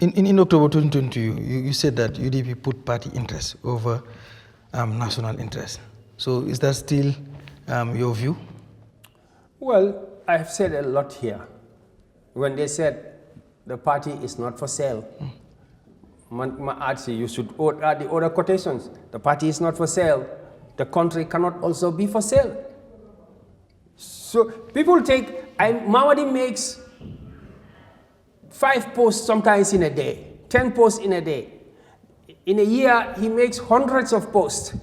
In October 2022, you said that UDP put party interest over national interest. So is that still your view? Well, I've said a lot here. When they said the party is not for sale, you should add the other quotations. The party is not for sale. The country cannot also be for sale. So people take, Mamadi makes 5 posts sometimes in a day, 10 posts in a day. In a year, he makes hundreds of posts.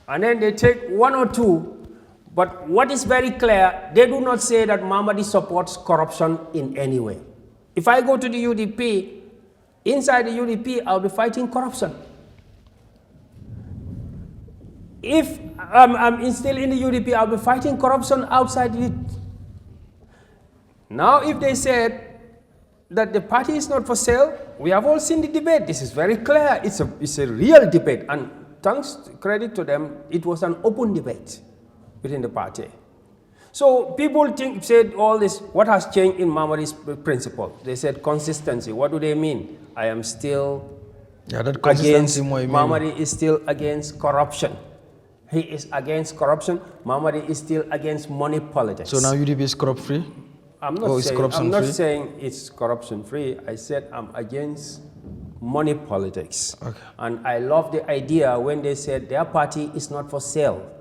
And then they take 1 or 2. But what is very clear, they do not say that Mamadi supports corruption in any way. If I go to the UDP, inside the UDP, I'll be fighting corruption. If I'm still in the UDP, I'll be fighting corruption outside it. Now, if they said that the party is not for sale, we have all seen the debate. This is very clear. It's a real debate. And thanks, credit to them, it was an open debate within the party. So people said all this, what has changed in Mamadi's principle? They said consistency. What do they mean? I am still against, Mamadi is still against corruption. He is against corruption. Mamadi is still against money politics. So now UDP is corrupt-free? I'm not saying it's corruption-free. I said I'm against money politics. Okay. And I love the idea when they said their party is not for sale,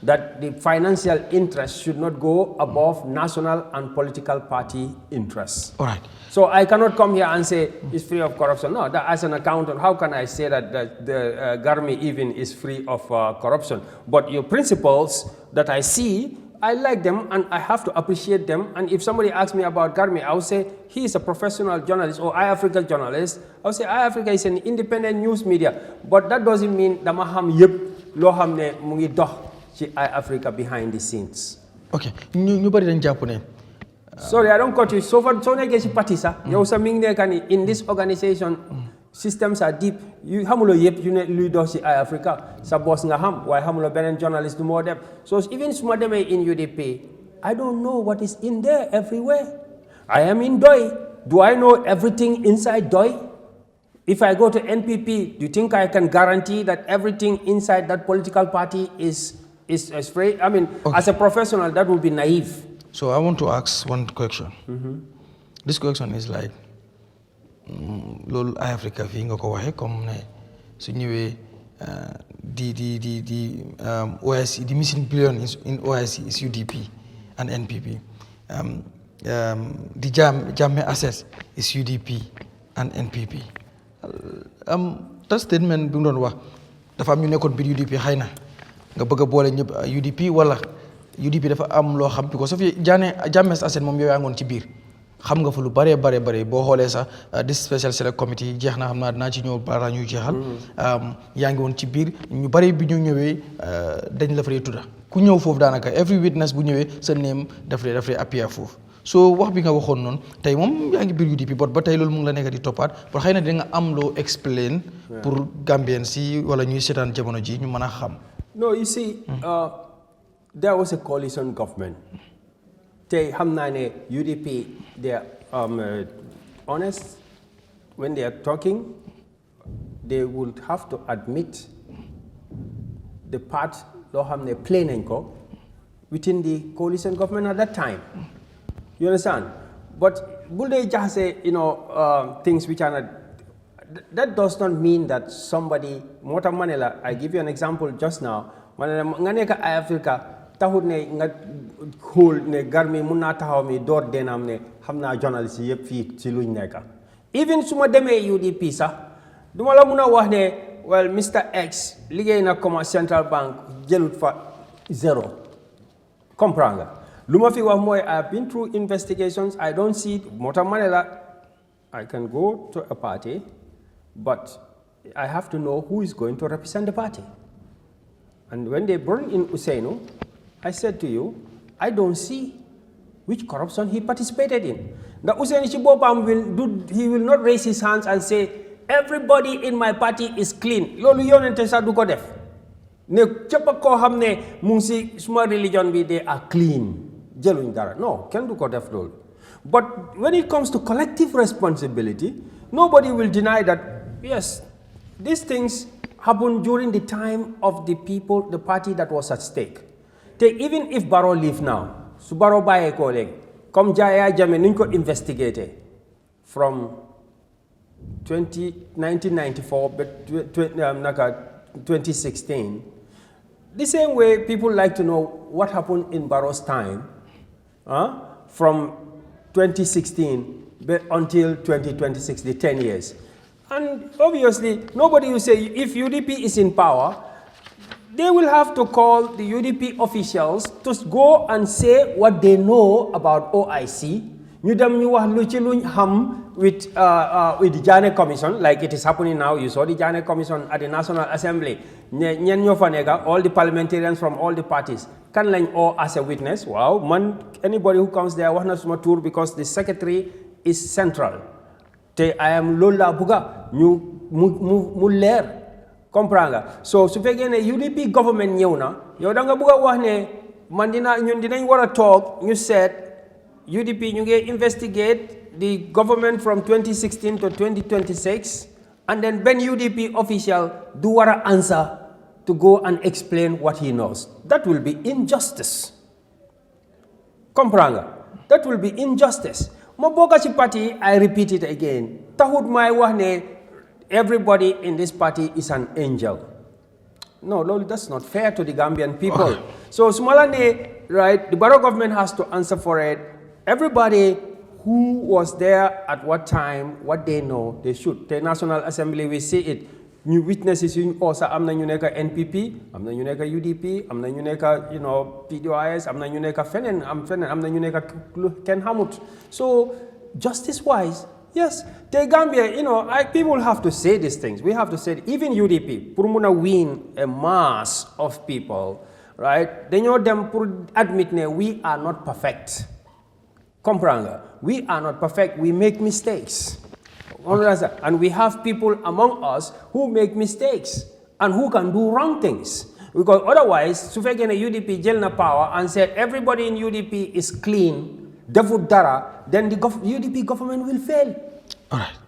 that the financial interest should not go above national and political party interests. All right. So I cannot come here and say it's free of corruption. No, that, as an accountant, how can I say that the Garmi even is free of corruption? But your principles that I see, I like them and I have to appreciate them. And if somebody asks me about Garmi, I will say he is a professional journalist or Eyeafrica journalist. I will say Eyeafrica is an independent news media. But that doesn't mean that maham yep lo hamne mungi doh ci Eyeafrica behind the scenes. Okay. Ñu bari dañ japp ne. Sorry, I don't cut you. So far, so party sa. In this organization, systems are deep. You hamulo yep you ne ludo ci Africa. Sa boss nga ham. Why hamulo benen journalist do more them. So even suma dem in UDP, I don't know what is in there everywhere. I am in DOI. Do I know everything inside DOI? If I go to NPP, do you think I can guarantee that everything inside that political party is free? I mean, as a professional, that would be naive. So I want to ask one question. This question is like, lol Eyeafrica fi nga ko waxe comme ne su ñëwé OIC, the missing billion in OIC is UDP and NPP. The Jammeh assets is UDP and NPP. That statement bi mu doon wax dafa am ñu nekkoon biir UDP xëy na nga bëgg a boole ñëpp UDP wala UDP dafa am loo xam because of Jammeh's asset moom yow yaa ngoon ci biir xam nga fa lu bare boo xoolee sax this special select committee jeex na xam naa dinaa ci ñëw balaa ñuy jeexal yaa ngi woon ci biir ñu bare bi ñu ñëwee dañ la fay tudda ku ñëw foofu daanaka every witness bu ñëwee sa name daf lay appear foofu so wax bi nga waxoon noonu tey moom yaa ngi biir UDP ba tey loolu mu ngi la nekk di toppaat pour xëy na di nga am loo explain pour Gambien si wala ñuy seetaan jamono ji ñu mën a xam. No, you see, there was a coalition government. They UDP, they are honest when they are talking. They would have to admit the part they play within the coalition government at that time. You understand? But would they just say, things which are not? That does not mean that somebody, Mota Manila, I give you an example just now. Manila, nganeka Eyeafrica, tahud ne nga hul ne Garmi munna tahaw mi door denam ne hamna journalist yep fi ci luñ neka. Even suma deme UDP sa, duma la muna wax ne well Mr X liggéey na comme Central Bank jëlut fa zero. Comprendre. Luma fi wax moy I've been through investigations, I don't see Mota Manila. I can go to a party, but I have to know who is going to represent the party. And when they brought in Usainu, I said to you, I don't see which corruption he participated in. The Usainu Chibopam will not raise his hands and say, everybody in my party is clean. Lolu yonente sa du ko def. Ne chapa ko xamne mu ngi suma religion bi they are clean. Jeluñ dara. No, ken du ko def lolu. But when it comes to collective responsibility, nobody will deny that, yes, these things happened during the time of the people, the party that was at stake. Even if Barrow leave now, so Barrow baye ko leg, come Yahya Jammeh ninko investigated from 1994 but 2016. The same way people like to know what happened in Barrow's time from 2016 until 2026, the 10 years. And obviously, nobody will say if UDP is in power, they will have to call the UDP officials to go and say what they know about OIC. With the Jammeh Commission, like it is happening now. You saw the Jammeh Commission at the National Assembly. All the parliamentarians from all the parties can learn all as a witness. Wow, man, anybody who comes there, tour because the secretary is central. I am Lola Buga, Muller. Compranga. So, su fekkee ne UDP government ñëw na yow da nga bëgg a wax ne man ñun dinañ war a toog ñu seet UDP ñu ngi investigate the government from 2016 to 2026 and then Ben UDP official do war a answer to go and explain what he knows. That will be injustice. Compranga. That will be injustice. Ma bokk ci parti, I repeat it again. Taxut may wax ne everybody in this party is an angel. No, that's not fair to the Gambian people. So Sumalane, right, the Barrow government has to answer for it. Everybody who was there at what time, what they know, they should. The National Assembly, we see it. New witnesses also, amna yuneka NPP, amna yuneka UDP, amna yuneka, PDOIS, amna yuneka Fenen, amna yuneka Ken Hamut. So, justice-wise, yes, the Gambia, people have to say these things. We have to say, even UDP, Purmuna win a mass of people, right? They know them admit we are not perfect. Compranga. We are not perfect. We make mistakes. And we have people among us who make mistakes and who can do wrong things. Because otherwise, Sufegene UDP jelna power and said everybody in UDP is clean, then the UDP government will fail. All right.